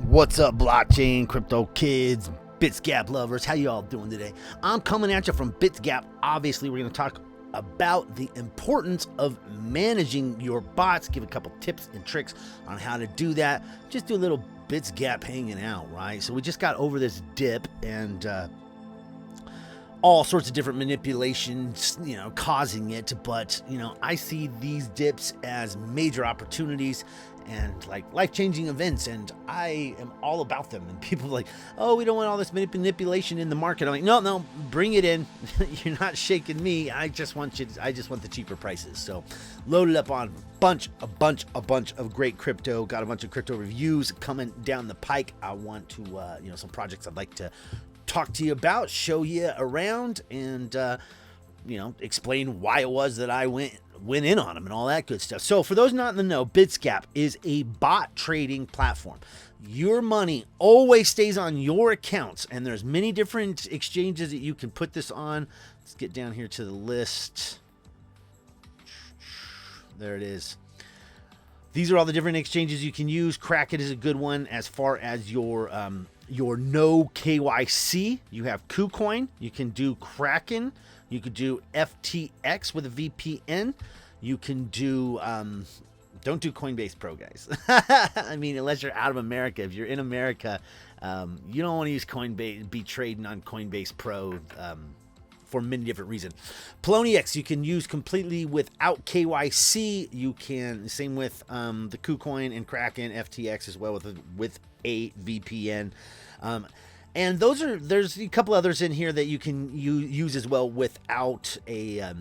What's up, blockchain, crypto kids, Bitsgap lovers? How you all doing today? I'm coming at you from Bitsgap. Obviously, we're going to talk about the importance of managing your bots, give a couple tips and tricks on how to do that. Just do a little Bitsgap hanging out, right? So we just got over this dip and all sorts of different manipulations, causing it. But, I see these dips as major opportunities and like life-changing events, and I am all about them. And people are like, oh, we don't want all this manipulation in the market. I'm like, no, bring it in. You're not shaking me. I just want the cheaper prices. So loaded up on a bunch of great crypto. Got a bunch of crypto reviews coming down the pike. I want to some projects I'd like to talk to you about, show you around, and explain why it was that I went in on them and all that good stuff. So for those not in the know, Bitsgap is a bot trading platform. Your money always stays on your accounts, and there's many different exchanges that you can put this on. Let's get down here to the list. There it is. These are all the different exchanges you can use. Kraken is a good one as far as your no KYC. You have KuCoin. You can do Kraken. You could do FTX with a VPN. You can do, don't do Coinbase Pro, guys. I mean, unless you're out of America. If you're in America, you don't want to use Coinbase, be trading on Coinbase Pro for many different reasons. CoinEx you can use completely without KYC. You can, same with the KuCoin and Kraken, FTX as well with a VPN. And there's a couple others in here that you can use as well without a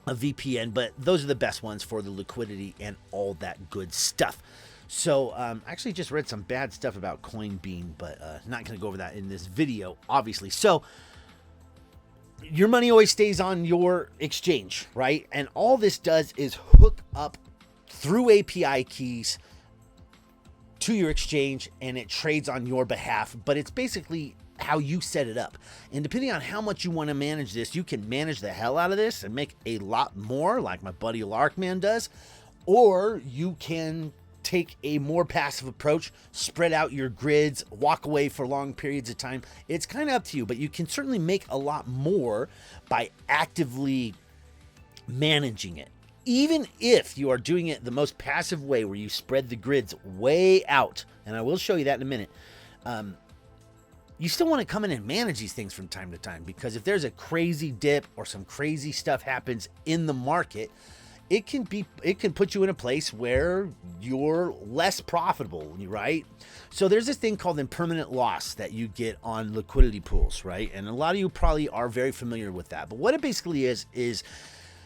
VPN, but those are the best ones for the liquidity and all that good stuff. So I actually just read some bad stuff about Coinbean, but not going to go over that in this video, obviously. So your money always stays on your exchange, right? And all this does is hook up through API keys to your exchange, and it trades on your behalf, but it's basically how you set it up. And depending on how much you want to manage this, you can manage the hell out of this and make a lot more, like my buddy Larkman does, or you can take a more passive approach, spread out your grids, walk away for long periods of time. It's kind of up to you, but you can certainly make a lot more by actively managing it. Even if you are doing it the most passive way, where you spread the grids way out, and I will show you that in a minute, you still want to come in and manage these things from time to time, because if there's a crazy dip or some crazy stuff happens in the market, it can put you in a place where you're less profitable, right? So there's this thing called impermanent loss that you get on liquidity pools, right? And a lot of you probably are very familiar with that. But what it basically is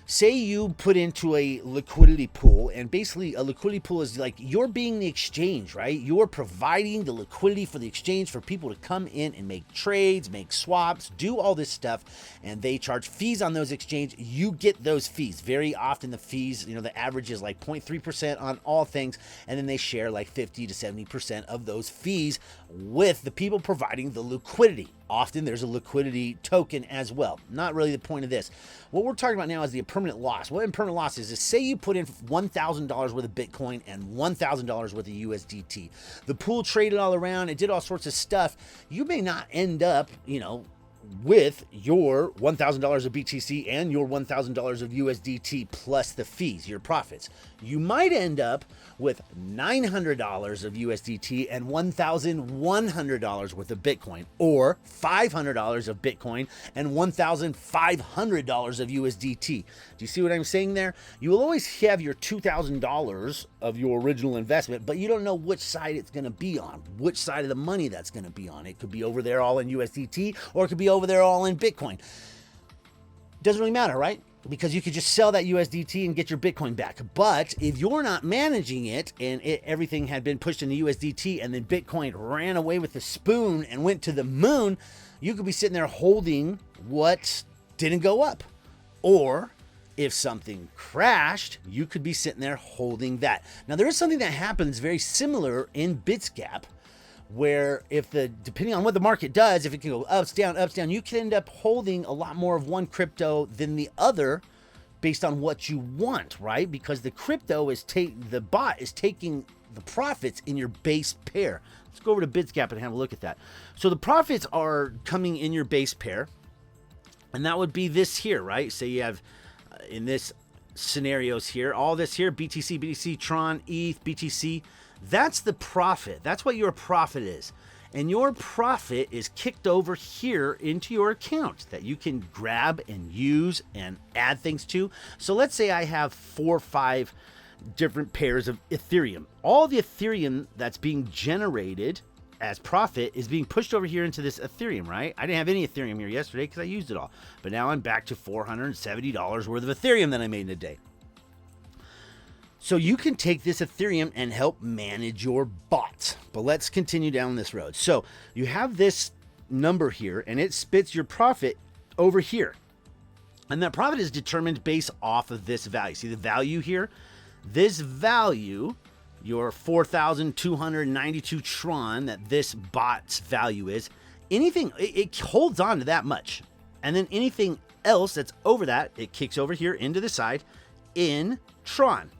say you put into a liquidity pool, and basically a liquidity pool is like you're being the exchange, right? You're providing the liquidity for the exchange for people to come in and make trades, make swaps, do all this stuff, and they charge fees on those exchanges. You get those fees. Very often the fees, the average is like 0.3% on all things, and then they share like 50 to 70% of those fees with the people providing the liquidity. Often there's a liquidity token as well. Not really the point of this. What we're talking about now is the impermanent loss. What impermanent loss is say you put in $1,000 worth of Bitcoin and $1,000 worth of USDT. The pool traded all around. It did all sorts of stuff. You may not end up, with your $1,000 of BTC and your $1,000 of USDT plus the fees, your profits. You might end up with $900 of USDT and $1,100 worth of Bitcoin, or $500 of Bitcoin and $1,500 of USDT. Do you see what I'm saying there? You will always have your $2,000 of your original investment, but you don't know which side it's going to be on, which side of the money that's going to be on. It could be over there all in USDT, or it could be over there all in Bitcoin. Doesn't really matter, right? Because you could just sell that USDT and get your Bitcoin back. But if you're not managing it, and everything had been pushed into USDT, and then Bitcoin ran away with the spoon and went to the moon, you could be sitting there holding what didn't go up. Or if something crashed, you could be sitting there holding that. Now, there is something that happens very similar in Bitsgap, where depending on what the market does, if it can go ups, down, you can end up holding a lot more of one crypto than the other based on what you want, right? Because the crypto is the bot is taking the profits in your base pair. Let's go over to Bitsgap and have a look at that. So the profits are coming in your base pair, and that would be this here, right? So you have in this scenarios here, all this here, BTC, BTC, Tron, ETH, BTC. That's the profit. That's what your profit is. And your profit is kicked over here into your account that you can grab and use and add things to. So let's say I have 4 or 5 different pairs of Ethereum. All the Ethereum that's being generated as profit is being pushed over here into this Ethereum, right? I didn't have any Ethereum here yesterday because I used it all. But now I'm back to $470 worth of Ethereum that I made in a day. So you can take this Ethereum and help manage your bots. But let's continue down this road. So you have this number here, and it spits your profit over here. And that profit is determined based off of this value. See the value here? This value, your 4,292 Tron, that this bot's value is, anything, it holds on to that much. And then anything else that's over that, it kicks over here into the side in Tron.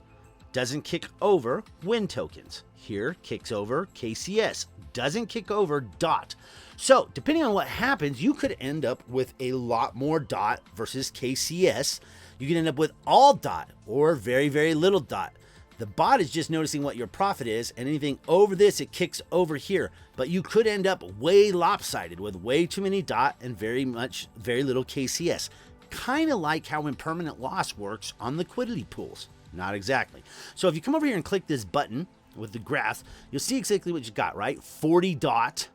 Doesn't kick over WIN tokens. Here, kicks over KCS. Doesn't kick over DOT. So, depending on what happens, you could end up with a lot more DOT versus KCS. You can end up with all DOT or very, very little DOT. The bot is just noticing what your profit is, and anything over this, it kicks over here. But you could end up way lopsided with way too many DOT and very little KCS. Kind of like how impermanent loss works on liquidity pools. Not exactly. So if you come over here and click this button with the graph, you'll see exactly what you got, right? 40 DOT,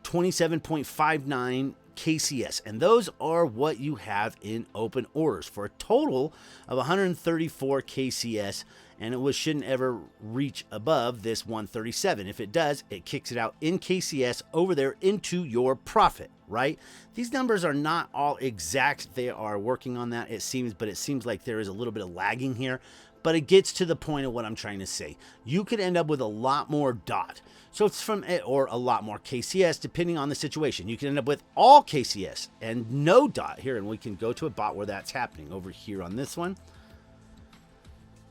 27.59 KCS. And those are what you have in open orders for a total of 134 KCS. And it shouldn't ever reach above this 137. If it does, it kicks it out in KCS over there into your profit, right? These numbers are not all exact. They are working on that, it seems, but it seems like there is a little bit of lagging here. But it gets to the point of what I'm trying to say. You could end up with a lot more DOT. So it's from it, or a lot more KCS, depending on the situation. You can end up with all KCS and no DOT here. And we can go to a bot where that's happening over here on this one.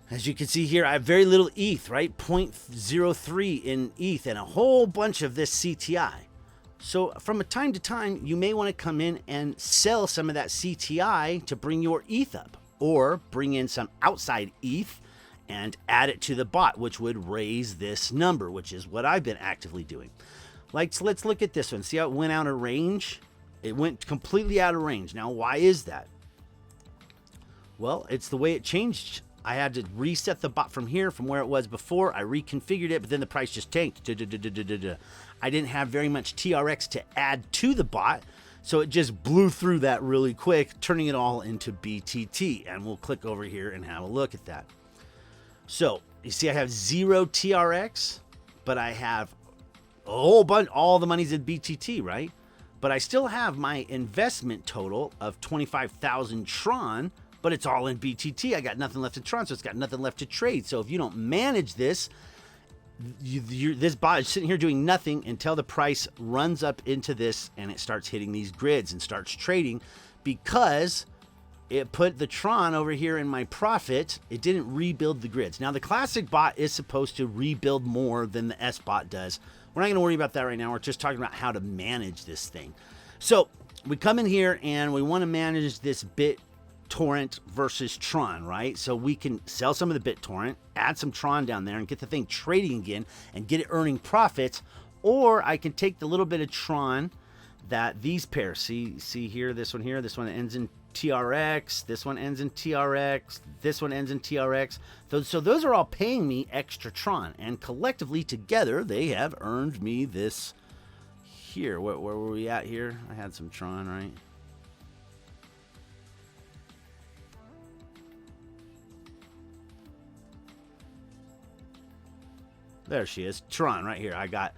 As you can see here, I have very little ETH, right? 0.03 in ETH and a whole bunch of this CTI. So from time to time, you may want to come in and sell some of that CTI to bring your ETH up, or bring in some outside ETH and add it to the bot, which would raise this number, which is what I've been actively doing. Like, so let's look at this one. See how it went out of range? It went completely out of range. Now, why is that? Well, it's the way it changed. I had to reset the bot from here, from where it was before. I reconfigured it, but then the price just tanked. I didn't have very much TRX to add to the bot, so it just blew through that really quick, turning it all into BTT. And we'll click over here and have a look at that. So you see I have 0 TRX, but I have a whole bunch, all the money's in BTT, right? But I still have my investment total of 25,000 Tron, but it's all in BTT. I got nothing left in Tron, so it's got nothing left to trade. So if you don't manage this, this bot is sitting here doing nothing until the price runs up into this and it starts hitting these grids and starts trading, because it put the Tron over here in my profit. It didn't rebuild the grids. Now the classic bot is supposed to rebuild more than the S bot does. We're not going to worry about that right now. We're just talking about how to manage this thing. So we come in here and we want to manage this BitTorrent versus Tron, right? So we can sell some of the BitTorrent, add some Tron down there and get the thing trading again and get it earning profits. Or I can take the little bit of Tron that these pairs, see here, this one ends in TRX, this one ends in TRX, this one ends in TRX. So those are all paying me extra Tron, and collectively together they have earned me this here. Where were we at here? I had some Tron, right? There she is, Tron right here. I got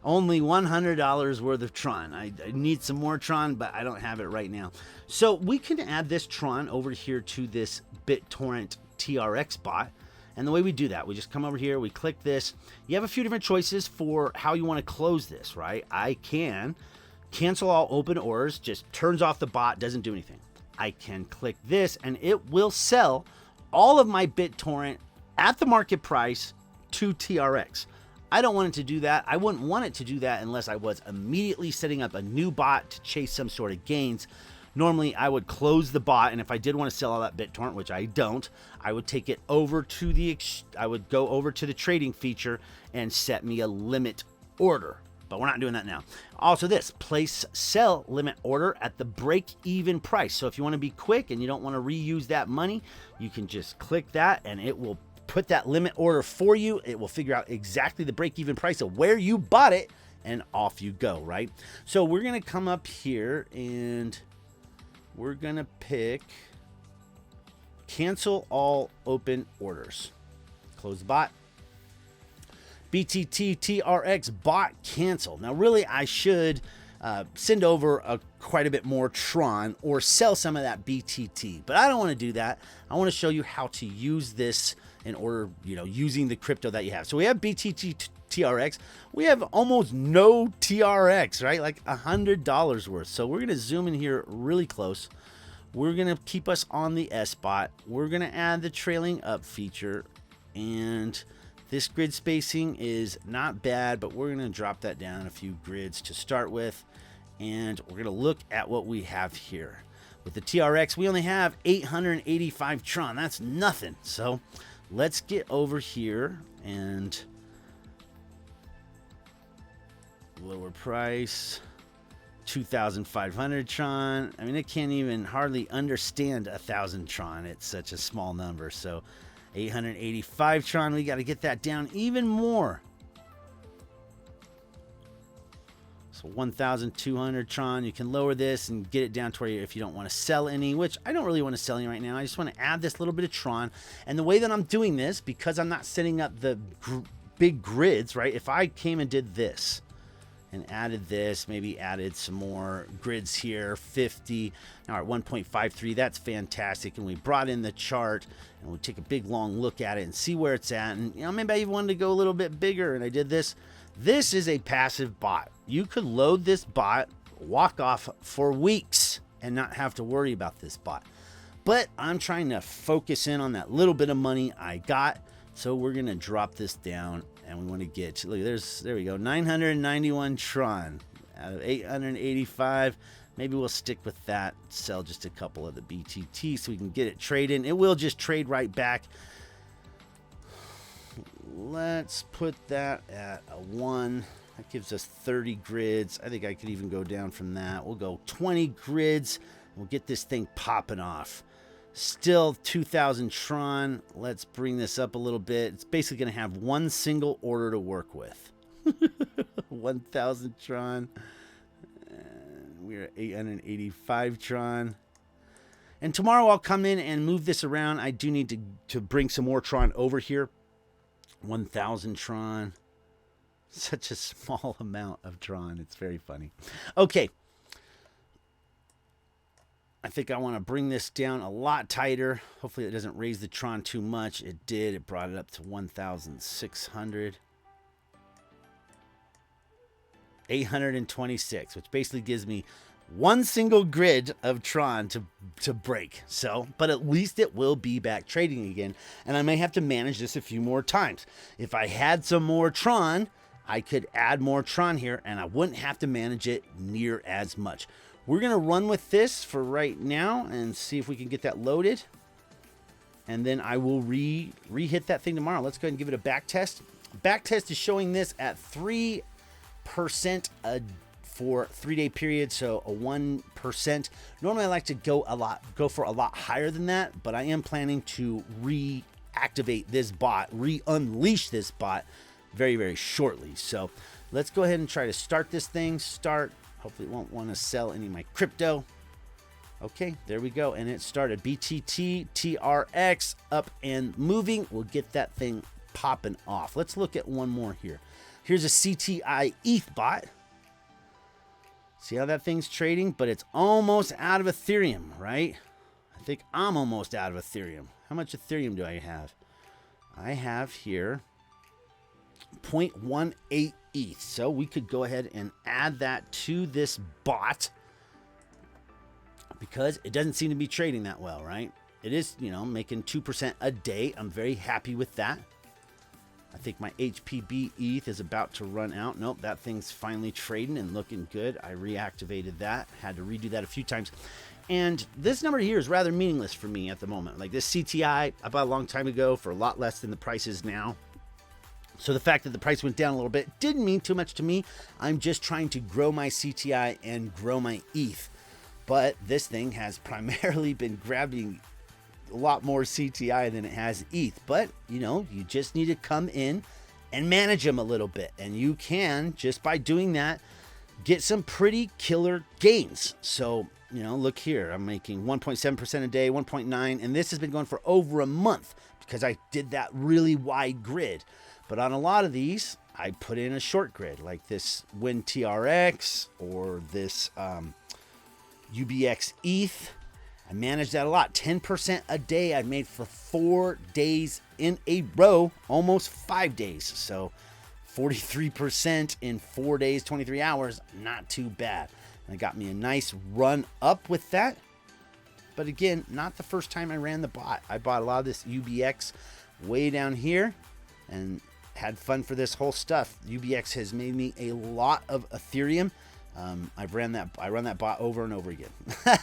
only $100 worth of Tron. I need some more Tron, but I don't have it right now. So we can add this Tron over here to this BitTorrent TRX bot. And the way we do that, we just come over here, we click this. You have a few different choices for how you want to close this, right? I can cancel all open orders, just turns off the bot, doesn't do anything. I can click this and it will sell all of my BitTorrent at the market price to TRX. I don't want it to do that. I wouldn't want it to do that unless I was immediately setting up a new bot to chase some sort of gains. Normally, I would close the bot, and if I did want to sell all that BitTorrent, which I don't, I would take it over to go over to the trading feature and set me a limit order. But we're not doing that now. Also this, place sell limit order at the break-even price. So if you want to be quick and you don't want to reuse that money, you can just click that and it will put that limit order for you. It will figure out exactly the break-even price of where you bought it, and off you go, right? So we're going to come up here and we're going to pick cancel all open orders. Close the bot. BTT TRX bot cancel. Now, really, I should send over quite a bit more Tron or sell some of that BTT, but I don't want to do that. I want to show you how to use this in order, using the crypto that you have. So we have BTT TRX. We have almost no TRX, right? Like $100 worth. So we're going to zoom in here really close. We're going to keep us on the S bot. We're going to add the trailing up feature, and this grid spacing is not bad, but we're going to drop that down a few grids to start with. And we're going to look at what we have here. With the TRX, we only have 885 Tron. That's nothing. So let's get over here and lower price, 2,500 Tron. I mean, it can't even hardly understand 1,000 Tron. It's such a small number. So 885 Tron, we got to get that down even more. So 1,200 Tron, you can lower this and get it down to where if you don't want to sell any, which I don't really want to sell any right now. I just want to add this little bit of Tron. And the way that I'm doing this, because I'm not setting up the big grids, right? If I came and did this and added this, maybe added some more grids here, 50, now at 1.53, that's fantastic. And we brought in the chart and we take a big long look at it and see where it's at. And maybe I even wanted to go a little bit bigger and I did this. This is a passive bot. You could load this bot, walk off for weeks and not have to worry about this bot. But I'm trying to focus in on that little bit of money I got. So we're going to drop this down and we want to get, look, there we go, 991 Tron out of 885. Maybe we'll stick with that, sell just a couple of the BTT so we can get it traded. It will just trade right back. Let's put that at a 1. That gives us 30 grids. I think I could even go down from that. We'll go 20 grids. We'll get this thing popping off. Still 2,000 Tron. Let's bring this up a little bit. It's basically going to have one single order to work with. 1,000 Tron. And we're at 885 Tron. And tomorrow I'll come in and move this around. I do need to bring some more Tron over here. 1,000 Tron. Such a small amount of Tron. It's very funny. Okay. I think I want to bring this down a lot tighter. Hopefully it doesn't raise the Tron too much. It did. It brought it up to 1,600. 826, which basically gives me one single grid of Tron to break. So, but at least it will be back trading again. And I may have to manage this a few more times. If I had some more Tron, I could add more Tron here and I wouldn't have to manage it near as much. We're going to run with this for right now and see if we can get that loaded. And then I will re-hit that thing tomorrow. Let's go ahead and give it a back test. Back test is showing this at 3% for 3-day period, so a 1%. Normally I like to go for a lot higher than that, but I am planning to reactivate this bot, unleash this bot very, very shortly. So let's go ahead and try to start this thing. Hopefully it won't want to sell any of my crypto. Okay, there we go. And it started. BTT, TRX, up and moving. We'll get that thing popping off. Let's look at one more here. Here's a CTI ETH bot. See how that thing's trading? But it's almost out of Ethereum, right? I think I'm almost out of Ethereum. How much Ethereum do I have? I have here 0.18 ETH. So we could go ahead and add that to this bot because it doesn't seem to be trading that well, right? It is, making 2% a day. I'm very happy with that. I think my HPB ETH is about to run out. Nope, that thing's finally trading and looking good. I reactivated that. Had to redo that a few times. And this number here is rather meaningless for me at the moment. Like this CTI, I bought a long time ago for a lot less than the price is now. So the fact that the price went down a little bit didn't mean too much to me. I'm just trying to grow my CTI and grow my ETH. But this thing has primarily been grabbing a lot more CTI than it has ETH. But, you know, you just need to come in and manage them a little bit. And you can, just by doing that, get some pretty killer gains. So, you know, look here. I'm making 1.7% a day, 1.9. And this has been going for over a month because I did that really wide grid. But on a lot of these, I put in a short grid like this WinTRX or this UBX ETH. I managed that a lot. 10% a day I made for 4 days in a row, almost 5 days. So 43% in 4 days, 23 hours, not too bad. And it got me a nice run up with that. But again, not the first time I ran the bot. I bought a lot of this UBX way down here and had fun for this whole stuff. UBX has made me a lot of Ethereum. I run that bot over and over again.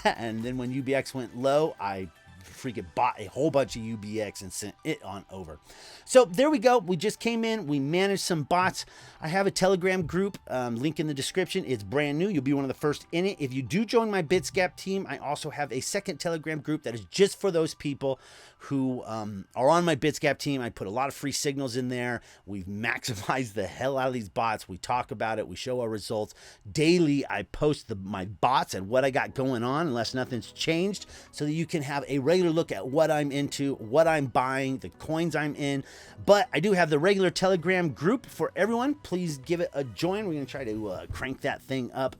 And then when UBX went low, I freaking bought a whole bunch of UBX and sent it on over. So there we go. We just came in. We managed some bots. I have a Telegram group, link in the description. It's brand new. You'll be one of the first in it. If you do join my Bitsgap team, I also have a second Telegram group that is just for those people who are on my Bitsgap team. I put a lot of free signals in there. We've maximized the hell out of these bots. We talk about it. We show our results. Daily, I post my bots and what I got going on, unless nothing's changed, so that you can have a regular look at what I'm into, what I'm buying, the coins I'm in. But I do have the regular Telegram group for everyone. Please give it a join. We're going to try to crank that thing up.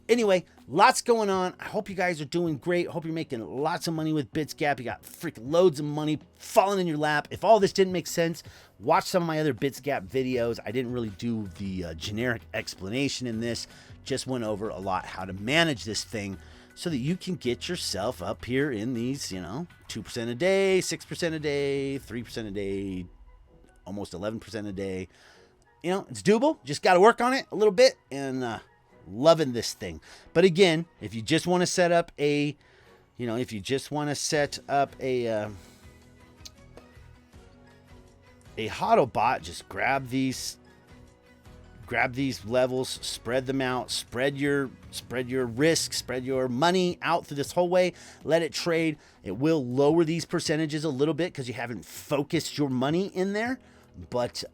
Anyway, lots going on. I hope you guys are doing great. I hope you're making lots of money with Bitsgap. You got freaking loads of money falling in your lap. If all this didn't make sense, watch some of my other Bitsgap videos. I didn't really do the generic explanation in this. Just went over a lot how to manage this thing so that you can get yourself up here in these, you know, 2% a day, 6% a day, 3% a day, almost 11% a day. You know, it's doable. Just got to work on it a little bit, and loving this thing. But again, if you just want to set up a, you know, if you just want to set up a HODL bot, just grab these levels, spread them out, spread your risk, spread your money out through this whole way, let it trade. It will lower these percentages a little bit because you haven't focused your money in there, but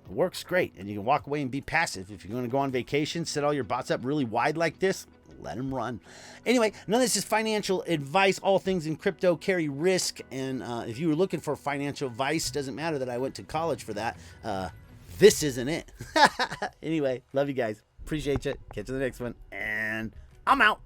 it works great, and you can walk away and be passive. If you're going to go on vacation, set all your bots up really wide like this, let them run. Anyway, none of this is financial advice. All things in crypto carry risk, and if you were looking for financial advice, doesn't matter that I went to college for that. This isn't it. Anyway, love you guys. Appreciate you. Catch you in the next one, and I'm out.